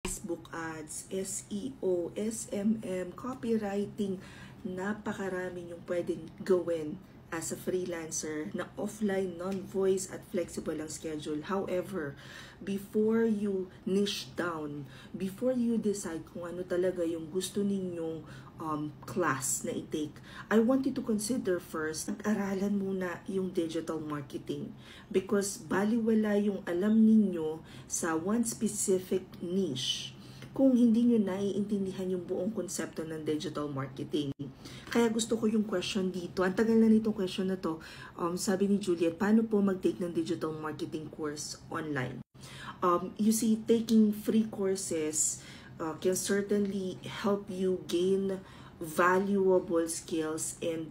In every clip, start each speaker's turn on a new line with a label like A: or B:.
A: Facebook ads, SEO, SMM, copywriting, napakarami yung pwedeng gawin as a freelancer na offline, non-voice at flexible ang schedule. However, before you niche down, before you decide kung ano talaga yung gusto ninyong class na i-take, I want you to consider first, aralan muna yung digital marketing. Because baliwala yung alam ninyo sa one specific niche kung hindi nyo naiintindihan yung buong konsepto ng digital marketing. Kaya gusto ko yung question dito. Ang tagal na nitong question na to. Sabi ni Juliet, paano po mag-take ng digital marketing course online? You see, taking free courses can certainly help you gain valuable skills and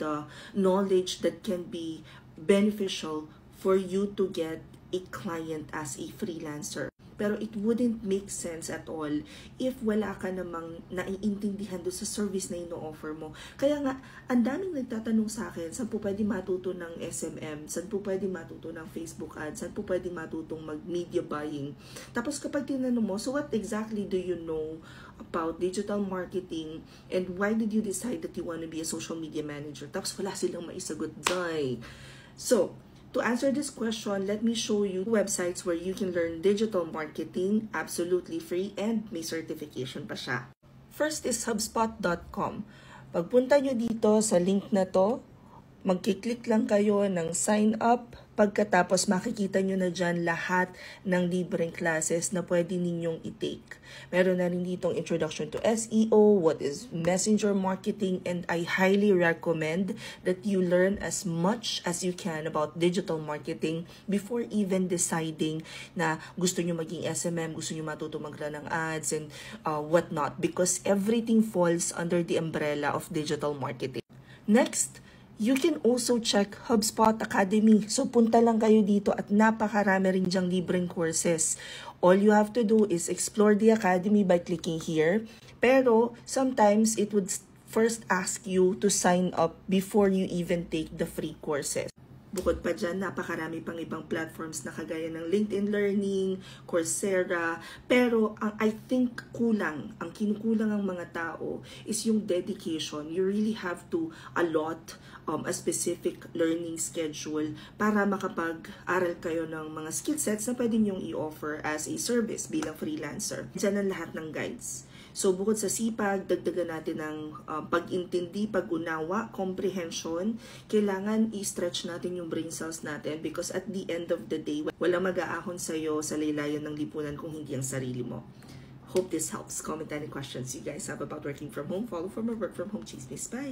A: knowledge that can be beneficial for you to get a client as a freelancer. Pero it wouldn't make sense at all if wala ka namang naiintindihan doon sa service na ino-offer mo. Kaya nga, ang daming nagtatanong sa akin, saan po pwede matuto ng SMM, saan po pwede matuto ng Facebook ads, saan po pwede matutong mag-media buying. Tapos kapag tinanong mo, so what exactly do you know about digital marketing and why did you decide that you want to be a social media manager? Tapos wala silang maisagot dahil. So, to answer this question, let me show you websites where you can learn digital marketing absolutely free and may certification pa siya. First is HubSpot.com. Pagpunta nyo dito sa link na to, magkiklik lang kayo ng sign up. Pagkatapos makikita nyo na dyan lahat ng libreng classes na pwede ninyong i-take. Meron na rin ditong introduction to SEO, what is messenger marketing, and I highly recommend that you learn as much as you can about digital marketing before even deciding na gusto nyo maging SMM, gusto nyo matuto mag-run ng ads and whatnot, because everything falls under the umbrella of digital marketing. Next, you can also check HubSpot Academy. So, punta lang kayo dito at napakarami rin dyang libreng courses. All you have to do is explore the Academy by clicking here. Pero, sometimes it would first ask you to sign up before you even take the free courses. Bukod pa dyan, napakarami pang ibang platforms na kagaya ng LinkedIn Learning, Coursera. Pero I think ang kinukulang ang mga tao is yung dedication. You really have to allot a specific learning schedule para makapag-aral kayo ng mga skill sets na pwede nyong i-offer as a service bilang freelancer. Diyan ang lahat ng guides. So, bukod sa sipag, dagdagan natin ng pag-intindi, pag-unawa, comprehension. Kailangan i-stretch natin yung brain cells natin because at the end of the day, walang mag-aahon sa'yo sa laylayan ng lipunan kung hindi ang sarili mo. Hope this helps. Comment any questions you guys have about working from home. Follow for more work from home chismis. Bye!